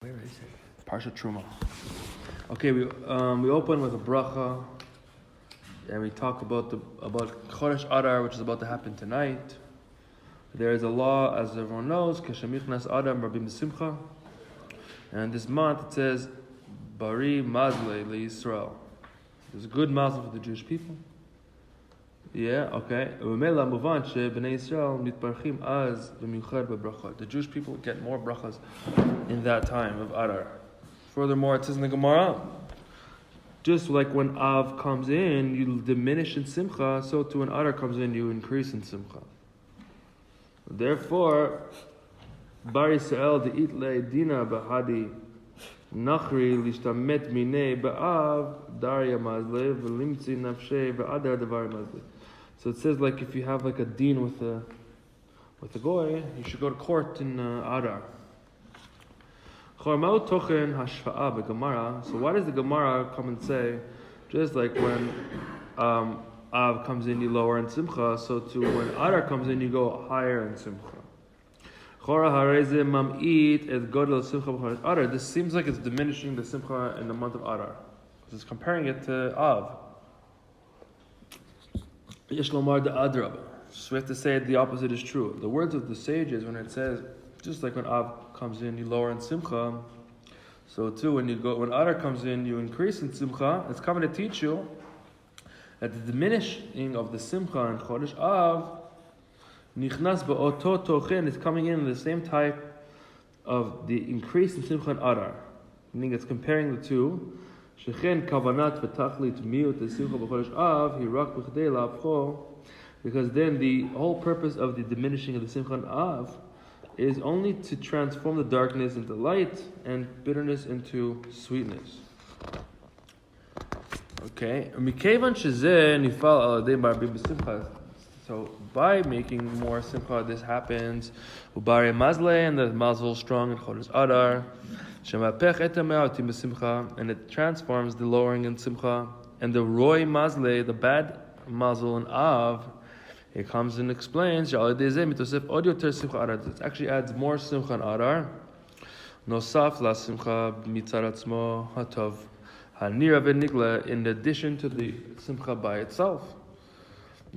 Where is it? Parsha Trumah. Okay, we open with a bracha, and we talk about Chodesh Adar, which is about to happen tonight. There is a law, as everyone knows, Keshamichnas Adam Rabbi Simcha, and this month it says Bari Mazle LeYisrael. There's a good mazel for the Jewish people. Yeah, okay. The Jewish people get more brachas in that time of Adar. Furthermore, it says in the Gemara, just like when Av comes in, you diminish in Simcha, so too when Adar comes in, you increase in Simcha. Therefore, Bar Yisrael de'itle dina bahadi nachri lishtamet minei ba'av darya mazle v'limtzi nafshei v'adar davar mazle. So it says like if you have like a din with a goy, you should go to court in Adar. So why does the Gemara come and say, just like when Av comes in, you lower in Simcha, so too when Adar comes in, you go higher in Simcha. This seems like it's diminishing the Simcha in the month of Adar. It's comparing it to Av. So we have to say the opposite is true. The words of the sages, when it says, just like when Av comes in, you lower in Simcha, so too when Adar comes in, you increase in Simcha. It's coming to teach you that the diminishing of the Simcha in Chodesh Av, Nichnas ba'oto tochen, is coming in the same type of the increase in Simcha and Adar. Meaning it's comparing the two. Shechen kavanat v'tachlit miut simcha b'chodesh Av hirak b'chdei la'apcho, because then the whole purpose of the diminishing of the Simcha and Av is only to transform the darkness into light and bitterness into sweetness. Okay, so by making more simcha, this happens. Ubari mazle, and the mazel strong in Chodesh Adar. And it transforms the lowering in simcha. And the roy mazle, the bad mazel in Av, it comes and explains. It actually adds more simcha in Adar. Nosaf la simcha mitzaratzmo hatov hanira v'nigla, in addition to the simcha by itself.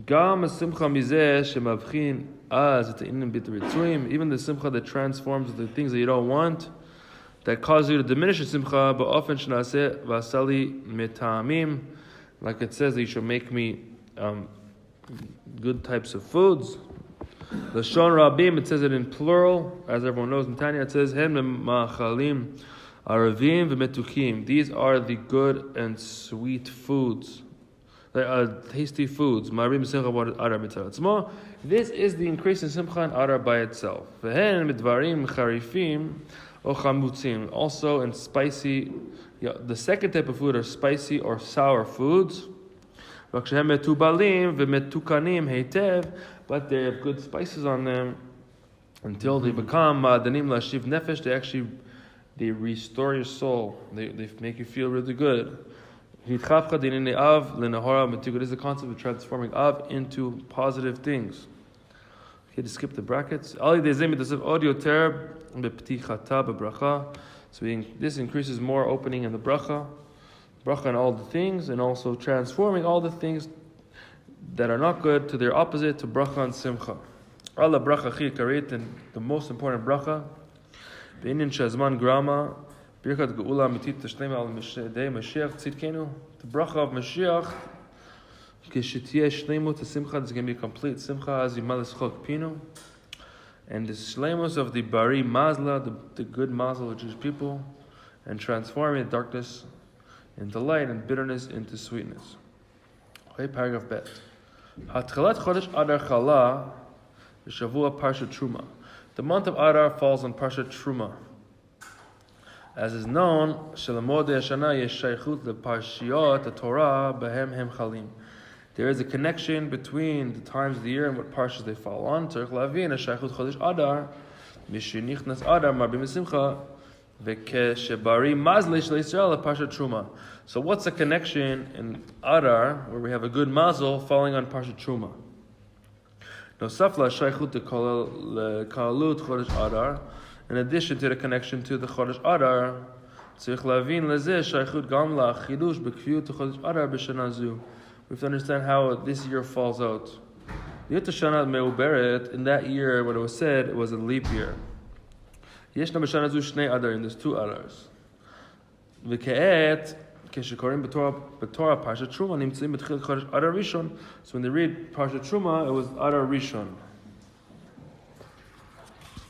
Gam simcha mizeh shemavchin az eteinim b'tritzuim, even the simcha that transforms the things that you don't want, that causes you to diminish the simcha, ba'ofen shnaseh v'asali metamim, like it says that you should make me good types of foods. The Shon Rabim, it says it in plural, as everyone knows in Tanya, it says Hen ma'achalim aravim v'metukim. These are the good and sweet foods. They are tasty foods. This is the increase in Simcha and Adar by itself. Also in spicy, the second type of food are spicy or sour foods. But they have good spices on them until they become ma'adanim lashiv nefesh. They restore your soul. They make you feel really good. This is the concept of transforming Av into positive things. Okay, to skip the brackets. So this increases more opening in the bracha and all the things, and also transforming all the things that are not good to their opposite, to bracha and simcha. Allah bracha chikarit, and the most important bracha, be'inin shazman grama, birkat geula mitit tashlema al dei Mashiach tzidkenu, the bracha of Mashiach, kishitiyeh shleimus to simcha, is going to be complete simcha as yimalis chok pinu, and the shleimus of the bari mazla, the good mazel of Jewish people, and transforming darkness into light and bitterness into sweetness. Okay, paragraph bet. Hatchalat Chodesh Adar Chala Shavua Parsha Trumah. The month of Adar falls on Parsha Trumah. As is known, Shelamod Yashana yesh shaychut leParshiot the Torah behem hem chalim. There is a connection between the times of the year and what parshas they fall on. Tzarich lavin shaychut Chodesh Adar mishenichnas Adar marbim simcha. So what's the connection in Adar, where we have a good mazel, falling on Parsha Trumah? in addition to the connection to the Chodesh Adar. We have to understand how this year falls out. In that year, when it was said, it was a leap year. There's two Adars. So when they read Parsha Trumah, it was Adar Rishon.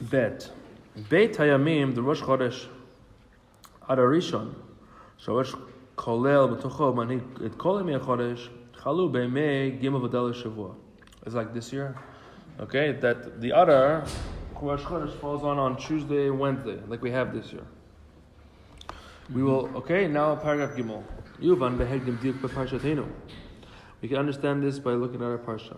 Bet Hayamim, the Rosh Chodesh Adar Rishon, Rosh Kollel b'tocho manhig et kol yemei chodesh chalu beimei gimel v'dal shavua. It's like this year, okay? That the Adar Rosh Chodesh falls on Tuesday and Wednesday, like we have this year. We will, okay, now paragraph Gimel. Yuvan behegdim diuk b'parshatenu. We can understand this by looking at our Parsha.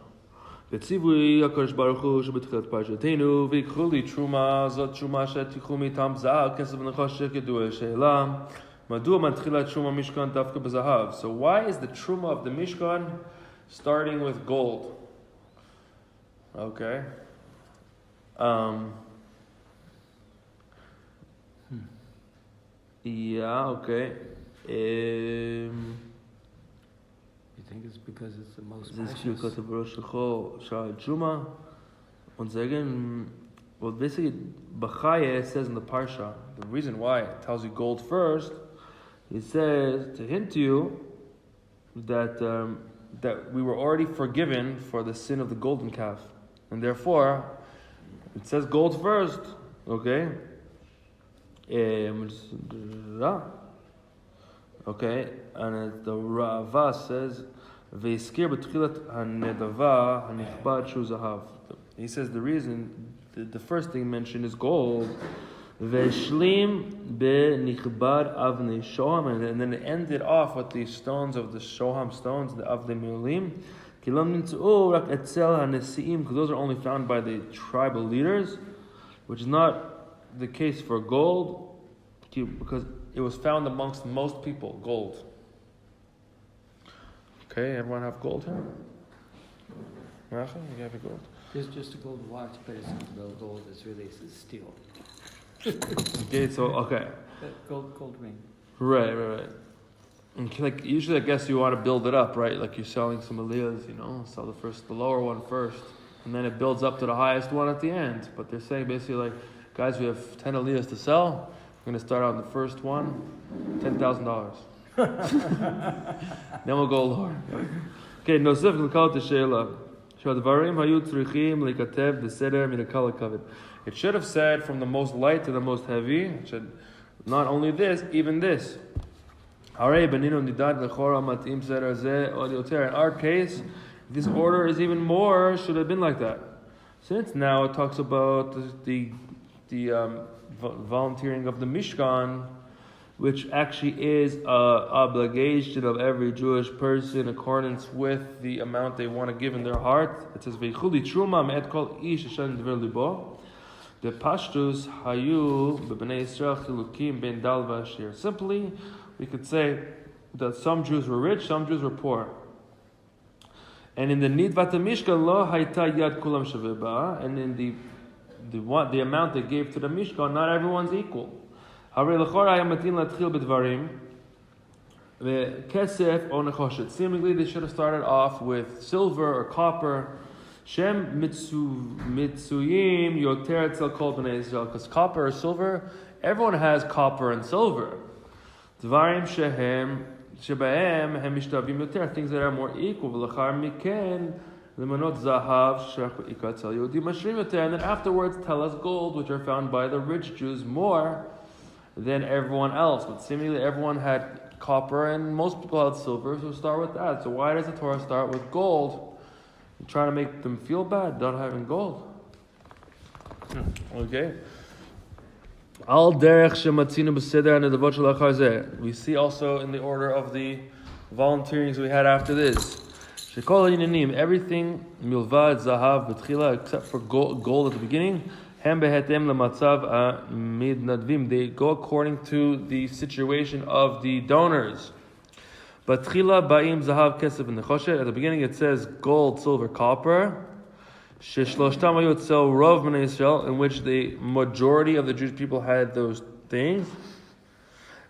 V'tzivui HaKadosh Baruch Hu shebetchilat parshatenu v'yikchu li truma zot truma shetichu mitam zahav kesef v'nechoshet yedua she'elam madua matchilat truma mishkan dafka b'zahav. So why is the truma of the Mishkan starting with gold? Okay. Yeah, okay. You think it's because it's the most precious? Once again, well, basically, Bachaya, it says in the Parsha, the reason why it tells you gold first, it says to hint to you that that we were already forgiven for the sin of the golden calf. And therefore, it says gold first, okay? Okay, and the Rava says, "Ve'izkir b'tchilat hanedava hanichbad shu zahav." He says the reason, the first thing mentioned is gold. Ve'shlim be'nichbad avnei shoham, and then it ended off with the stones of the shoham stones, the avnei miulim. Kilam nimtzu rak etzel hanesiim, because those are only found by the tribal leaders, which is not the case for gold, because it was found amongst most people, gold. Okay, everyone have gold here? Racha, you have your gold? There's just a gold watch, but it's not real gold, it's really steel. Okay, so, okay. Gold ring. Right. And like, usually I guess you want to build it up, right? Like you're selling some aliyahs, sell the lower one first, and then it builds up to the highest one at the end. But they're saying basically like, guys, we have 10 aliyahs to sell. We're going to start on the first one, $10,000. Then we'll go lower. Okay, Nosef l'kal t'sheila. Shadvarim hayu tzrichim likatev b'seder min hakal hakaved. It should have said from the most light to the most heavy. It should not only this, even this. Harei beninu nidad lechora matim seder zeh od yoter. In our case, this order is even more. Should have been like that. Since now it talks about the volunteering of the Mishkan, which actually is an obligation of every Jewish person in accordance with the amount they want to give in their heart. It says, "Veichuli truma me'et kol ish asher nidver libo." The pashtus hayu b'bnei Yisrael chilukim ben dal v'ashir. Simply, we could say that some Jews were rich, some Jews were poor. And in the nidvat Mishkan lo hayta yad kulam shaveh ba, and in the amount they gave to the Mishkan, not everyone's equal. Seemingly they should have started off with silver or copper. Shem mitzuyim yoter etzel kol bnei Israel, because copper or silver, everyone has copper and silver. Dvarim shebahem hem mishtavim yoter, things that are more equal. V'lachar miken lemanot zahav shach ikatzel yodi mashrim yoter, and then afterwards tell us gold, which are found by the rich Jews more than everyone else. But seemingly everyone had copper and most people had silver, so start with that. So why does the Torah start with gold? You're trying to make them feel bad not having gold. Okay. Al derech shematzinu b'seder nedavot shel achar zeh. We see also in the order of the volunteerings we had after this. Shekol ha'inyanim, everything milvad zahav b'tchila, except for gold at the beginning. Hem behetem lematzav midnadvim. They go according to the situation of the donors. Batchila ba'im zahav kesef v'nechoshet. At the beginning it says gold, silver, copper. Sheshloshtam hayot tzel rov b'nei Yisrael, in which the majority of the Jewish people had those things.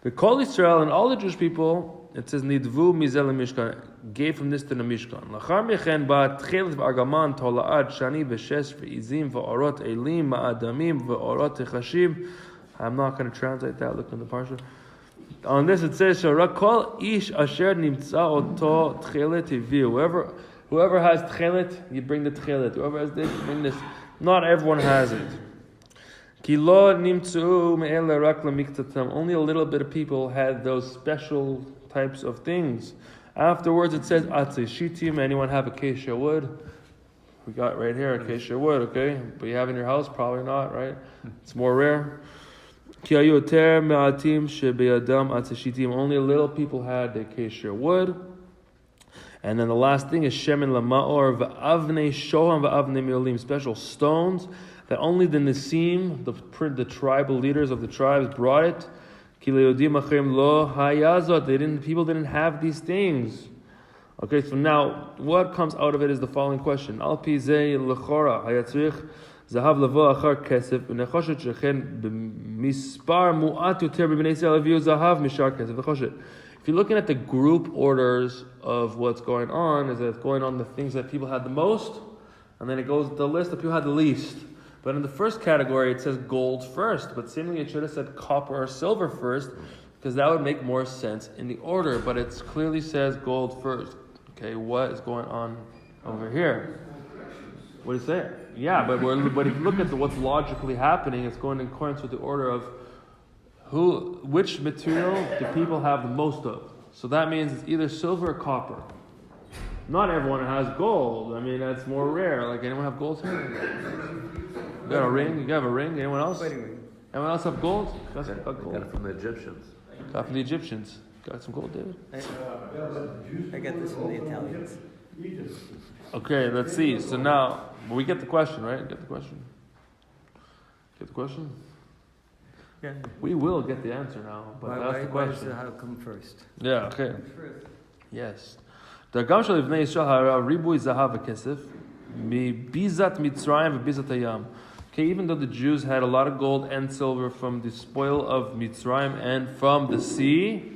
The Kol Yisrael and all the Jewish people, it says nidvu mizel mishkan, gave from this to the Mishkan. Lachar mechen ba tchelet v'argaman tola'ad shani v'shes v'izim v'orot elim ma'adamim v'orot techashim. I'm not going to translate that. Look in the Parsha. On this it says Sharak kol ish asher nimtza oto tchelet hiviu. Whoever has tchelet, you bring the tchelet. Whoever has this, bring this. Not everyone has it. Ki lo nimtzu me'ele rak lemiktatam. Only a little bit of people had those special types of things. Afterwards it says atzei shitim. Anyone have acacia wood? We got right here acacia wood, okay? But you have in your house? Probably not, right? It's more rare. Ki hayoter me'atim shebeyadam atzei shitim. Only a little people had the acacia wood. And then the last thing is shemen lama'or v'avnei shoham v'avnei miolim, special stones that only the Nessim, the tribal leaders of the tribes, brought it. Ki leyodim achrim lo hayazot. People didn't have these things. Okay, so now what comes out of it is the following question: Al pi zei lechora hayatzrich zahav lavo achar kesef v'nechoshet shechen b'mispar mu'at yoter b'bnei Yisrael aviu zahav mishar kesef v'choshet. If you're looking at the group orders of what's going on, is that it's going on the things that people had the most, and then it goes the list of people had the least. But in the first category, it says gold first, but seemingly it should have said copper or silver first, because that would make more sense in the order. But it clearly says gold first. Okay, what is going on over here? What do you say? Yeah, but if you look at what's logically happening, it's going in accordance with the order of which material do people have the most of? So that means it's either silver or copper. Not everyone has gold. I mean, that's more rare. Like, anyone have gold here? You got a ring? You have a ring? Anyone else? Anyone else have gold? Got gold. Got it from the Egyptians. Got from the Egyptians. Got some gold, David? I got this from the Italians. Okay, let's see. So now, we get the question, right? Get the question? Get the question? Yeah. We will get the answer now, but that's the question. Why does it come first? Yeah, okay. Yes. Dargam shel Bnei Yisrael hara ribui zahav v'kesef mi-bizat Mitzrayim v'bizat hayam. Okay, even though the Jews had a lot of gold and silver from the spoil of Mitzrayim and from the sea,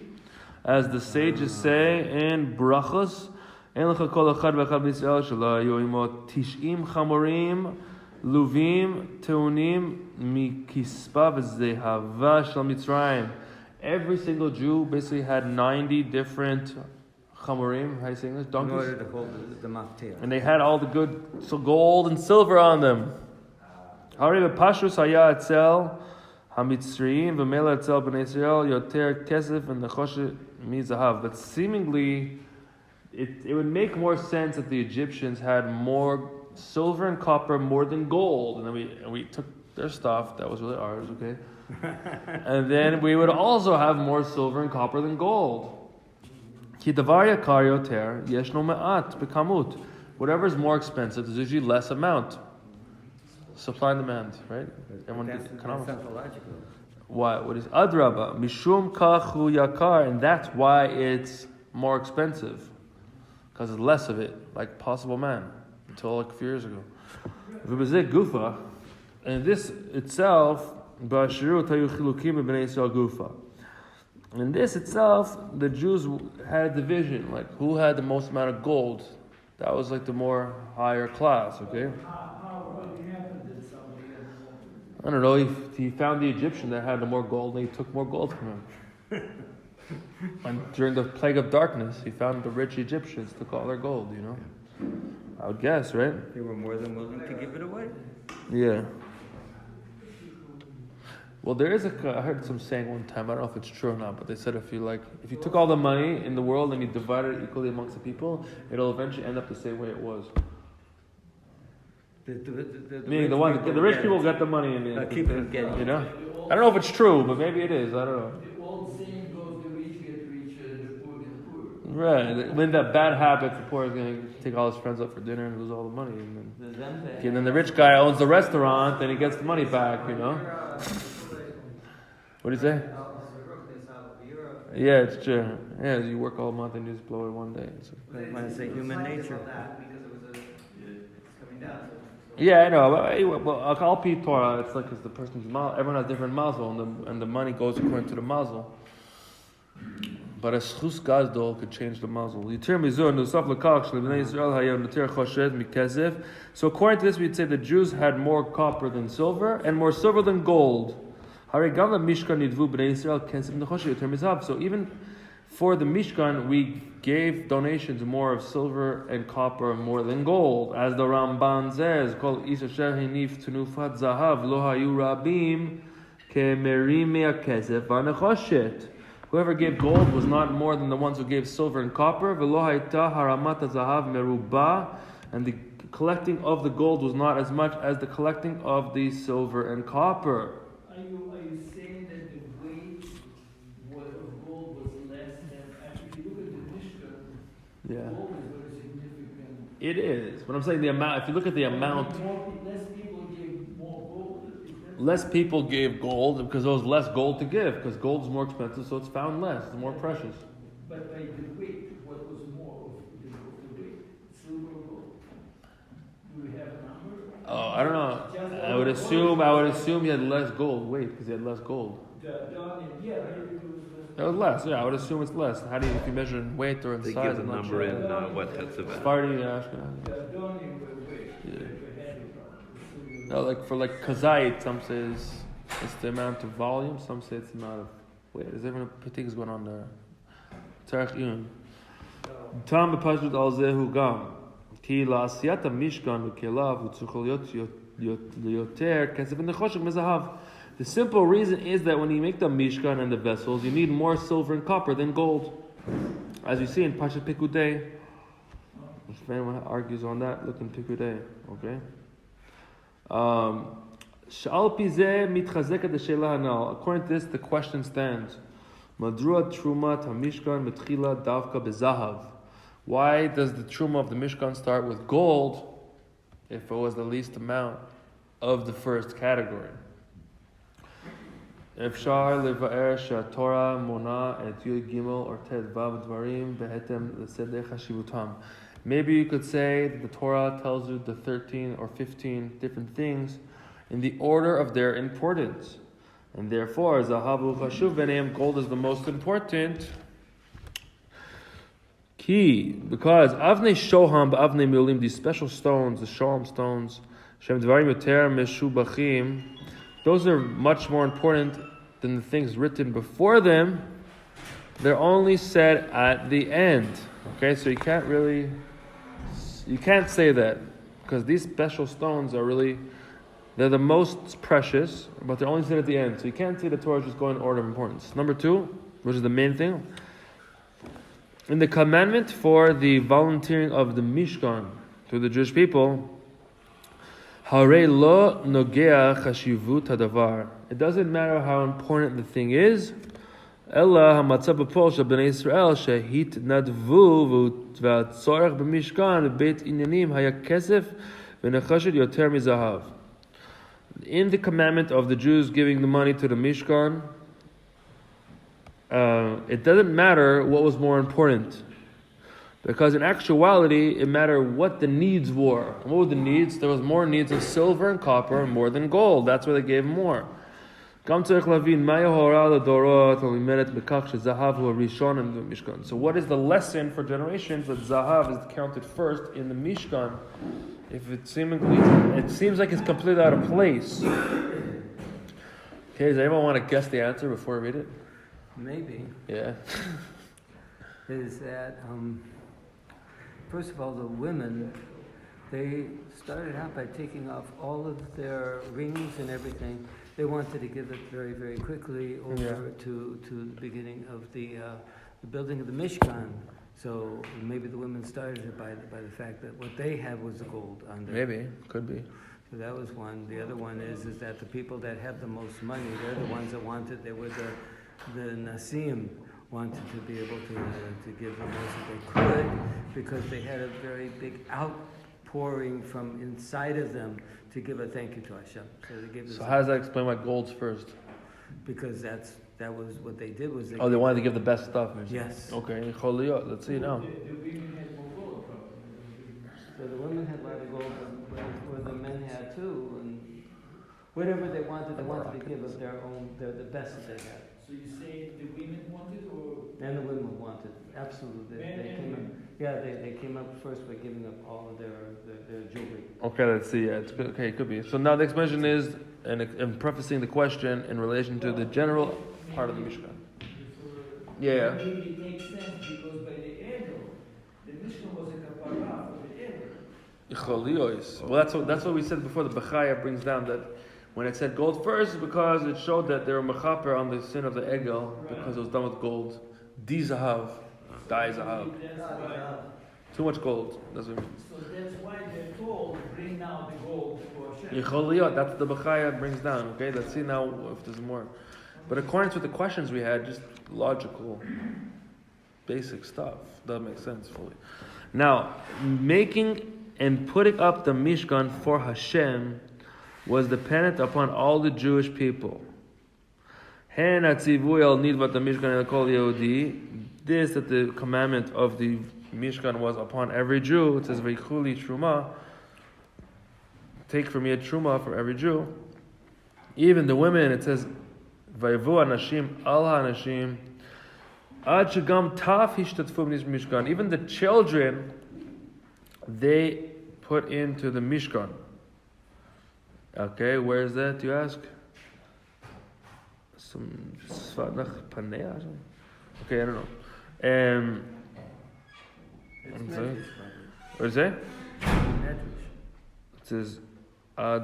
as the sages say in Brachos, en lecha kol echad v'echad b'Yisrael shelo hayu imo 90 chamorim luvim teunim mikispa v'zehava shel Mitzrayim. Every single Jew basically had 90 different chamorim, how do you say English? Donkeys? In order to hold the maftir. And they had all the good gold and silver on them. Hari v'pashus haya etzel hamitzriim v'mela etzel b'nei Yisrael yoter kesef and nechoshet mizahav. But seemingly, it would make more sense that the Egyptians had more silver and copper more than gold, and then we took their stuff that was really ours, okay? And then we would also have more silver and copper than gold. Ki davar yakar yoter yeshno me'at b'kamut. Whatever is more expensive, there's usually less amount. Supply and demand, right? Everyone That's not logical. Why? What is adraba? Mishum kachu yakar, and that's why it's more expensive, because it's less of it, like possible man, until like a few years ago. V'bezeh gufa, and this itself, ba'ashiru tayu chilukim b'nei Yisrael gufa. In this itself, the Jews had a division, like who had the most amount of gold. That was like the more higher class, okay? I don't know, he found the Egyptian that had the more gold, and he took more gold from him. And during the plague of darkness, he found the rich Egyptians, took all their gold, you know? I would guess, right? They were more than willing to give it away. Yeah. Well, there is I heard some saying one time, I don't know if it's true or not, but they said if you took all the money in the world and you divided it equally amongst the people, it'll eventually end up the same way it was. Meaning the rich people get the money and you know? I don't know if it's true, but maybe it is, I don't know. The old saying goes, the rich get rich and the poor get poor. Right. When that bad habit, the poor is going to take all his friends out for dinner and lose all the money. And then the rich guy owns the restaurant and he gets the money back, you know? What do you say? Yeah, it's true. Yeah, you work all month and you just blow it one day. When I say human nature. Because it's coming down. So Yeah, I know. Well, Al Pi Torah, it's like it's the person's everyone has different mazel, and the money goes according to the mazel. But a schus gazdol could change the mazel. So according to this, we'd say the Jews had more copper than silver and more silver than gold. So even for the Mishkan, we gave donations more of silver and copper more than gold. As the Ramban says, Kol ish asher hinif tenufat zahav lo hayu rabim kemerimi hakesef v'nechoshet. Whoever gave gold was not more than the ones who gave silver and copper. V'lo hayta haramat zahav meruba, and the collecting of the gold was not as much as the collecting of the silver and copper. Are you saying that the weight of gold was less than, actually, if you look at the Mishkan, Yeah. gold is very significant. It is. But I'm saying the amount, if you look at the amount, Less people gave more gold. less people gave gold because there was less gold to give, because gold is more expensive, so it's found less, it's more precious. But by the weight, what was more of the weight? Silver or gold? Do we have a number? Oh, I don't know. I would assume he had less gold. Wait, because he had less gold. It was less. Yeah, I would assume it's less. How do you, if you measure in weight or in They size? give the I'm not number sure. in what that's about. Sephardi, No, like for like kazait, some says it's the amount of volume. Some say it's the amount of weight. Is everyone things going on there? Tzarech Iyun. Tam b'pashut al zehu gam. Ki la'asiyat mishkan v'kelav u'tzuchol yoter kesef v'nechoshek mezahav. The simple reason is that when you make the mishkan and the vessels, you need more silver and copper than gold, as you see in Parsha Pikudei. If anyone argues on that, look in Pikudei. Okay. According to this, the question stands. Why does the Trumah of the Mishkan start with gold if it was the least amount of the first category? Efshar levaer she'Torah mona et Yud Gimel or Tet Vav Dvarim behetem l'seder chashivutam. Maybe you could say that the Torah tells you the 13 or 15 different things in the order of their importance. And therefore, Zahavu Chashuv Beneim, gold is the most important. Key, because Avnei Shoham Avnei Milim, these special stones, the Shoham stones, Shem Dvarim Yoter Meshubachim, those are much more important than the things written before them. They're only said at the end. Okay, so you can't say that, because these special stones are really, they're the most precious, but they're only said at the end. So you can't say the Torah is just going in order of importance. Number 2, which is the main thing, in the commandment for the volunteering of the Mishkan to the Jewish people, Harei lo nogea chashivut hadavar. It doesn't matter how important the thing is. Ella hamatzah b'pol shel bnei Yisrael shehitnadvu v'atzorech b'mishkan beit inyanim haya kesef v'nechashet yoter mizahav. In the commandment of the Jews giving the money to the Mishkan, it doesn't matter what was more important, because in actuality it mattered what the needs were. What were the needs? There was more needs of silver and copper more than gold. That's why they gave more. So what is the lesson for generations that Zahav is counted first in the Mishkan? If it seems like it's completely out of place. Okay, does anyone want to guess the answer before I read it? Maybe. Yeah. Is that, first of all, the women, they started out by taking off all of their rings and everything. They wanted to give it very, very quickly over to the beginning of the building of the Mishkan. So maybe the women started it by the fact that what they had was the gold on there. Maybe, could be. So that was one. The other one is that the people that have the most money, they're the ones that wanted, they were the Nasim, wanted to be able to give the most that they could, because they had a very big outpouring from inside of them to give a thank you to Hashem. So how does that explain why gold's first? Because that was what they did. Was they wanted to give the best stuff. Yes. Okay, let's see now. So the women had a lot of gold, but the men had too, and whatever they wanted to give of their own, the best that they had. So you say the women wanted, or? And the women wanted, absolutely. They came up first by giving up all of their jewelry. Okay, let's see. Yeah, it could be. So now the explanation is, and prefacing the question in relation to the general part of the Mishkan. Yeah. Maybe it makes sense because by the Edel, the Mishkan was a kapara for the Edel. Well, that's what we said before. The Bechaya brings down that when it said gold first, is because it showed that they were mechaper on the sin of the egel because it was done with gold. Di zahav, dai zahav. Too much gold. That's what it means. So that's why they're told bring now the gold for Hashem. Yicholiyot, that's what the Bechaya brings down. Okay, let's see now if there's more. But according to the questions we had, just logical, basic stuff. That makes sense fully. Now, making and putting up the Mishkan for Hashem was dependent upon all the Jewish people. This, that the commandment of the Mishkan was upon every Jew. It says, Veichuli Trumah, take for me a Trumah for every Jew. Even the women, it says, Vayivu Anashim Al Hanashim, Ad Shagam Taf Hishtatfu Mishkan. Even the children, they put into the Mishkan. Okay, where is that, you ask? Some Tzfat Panea or something? Okay, I don't know. I'm sorry. What is it? It says Adran. I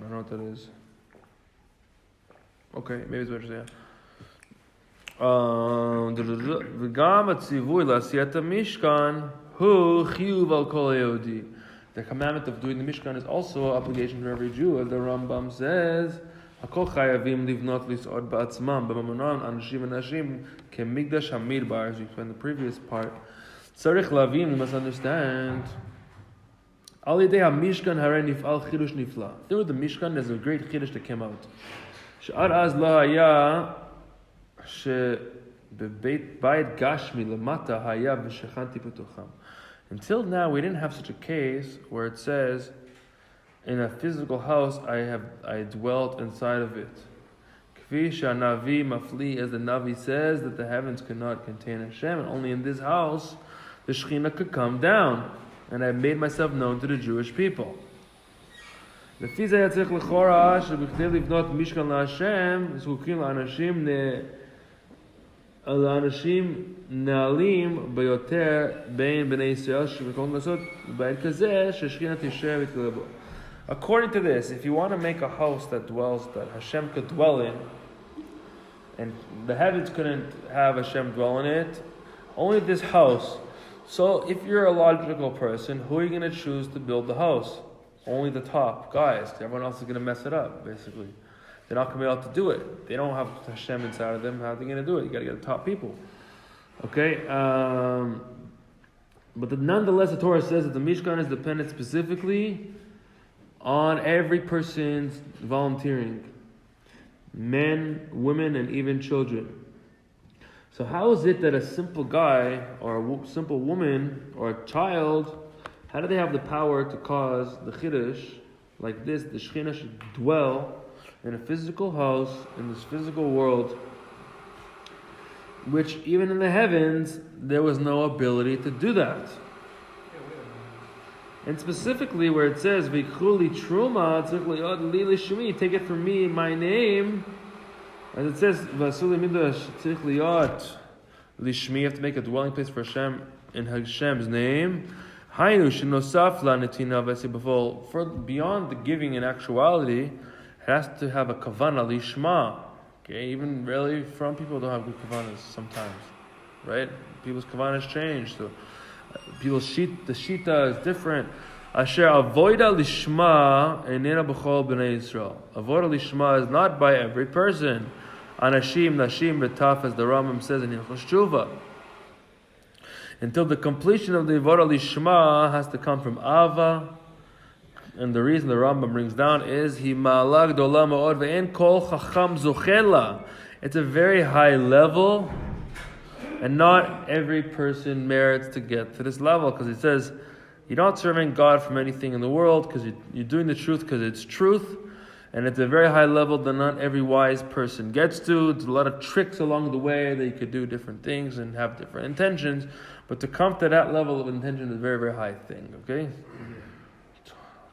don't know what that is. Okay, maybe it's what you're saying. V'gam atzivui l'asiyat mishkan hu chiyuv al kol Yehudi. The commandment of doing the Mishkan is also an obligation for every Jew, as the Rambam says. Hakol chayavim livnot lisod ba'atzmam b'mamonon anashim anashim kemigdash hamidbar. As we explained in the previous part, tzarich lavim, we must understand. Al yedei hamishkan harei nif'al chidush nifla. Through the Mishkan, there's a great chidush that came out. She'ad az lo haya she'bebeit bayit gashmi lemata haya v'shechanti b'tocham. Until now, we didn't have such a case where it says, in a physical house, I dwelt inside of it. Kvi sha'navi mafli, as the Navi says, that the heavens cannot contain Hashem, and only in this house, the Shekhinah could come down. And I made myself known to the Jewish people. לפי זה היה צריך לכאורה שבכדי לבנות משכן להשם זקוקים לאנשים נעלים ביותר בין בני ישראל שבכל לעשות בית כזה ששכינה תשב ותגלה בו. According to this, if you want to make a house that Hashem could dwell in, and the heavens couldn't have Hashem dwell in it, only this house. So if you're a logical person, who are you going to choose to build the house? Only the top guys. Everyone else is going to mess it up, basically. They're not going to be able to do it. They don't have Hashem inside of them. How are they going to do it? You got to get the top people. Okay? But nonetheless, the Torah says that the Mishkan is dependent specifically on every person's volunteering. Men, women, and even children. So how is it that a simple guy or a simple woman or a child, how do they have the power to cause the Chiddush like this? The Shekhinah should dwell in a physical house, in this physical world, which even in the heavens, there was no ability to do that. And specifically where it says, V'ikuli Trumah, take it from me in my name, as it says, Vasuli Midrash Tzich Liot Lishmi, you have to make a dwelling place for Hashem in Hashem's name. Hainu Shinosaf La Netina Vesibafol. For beyond the giving in actuality, it has to have a kavana lishma. Okay, even really from people don't have good kavanas sometimes, right? People's kavanas change, so the shita is different. Asher avoida lishma enena b'chol b'nei Yisrael. Avoida lishma is not by every person. Anashim, nashim, betaf, as the Rambam says in Hilchos Tshuva. Until the completion of the avoda lishma has to come from Ava. And the reason the Rambam brings down is he ma'ala gdola ma'od ve'en kol chacham zochela. It's a very high level, and not every person merits to get to this level, because it says You're not serving God from anything in the world because you're doing the truth because it's truth. And it's a very high level that not every wise person gets to. There's a lot of tricks along the way that you could do different things and have different intentions. But to come to that level of intention is a very, very high thing, okay?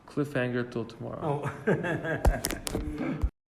Cliffhanger till tomorrow. Oh.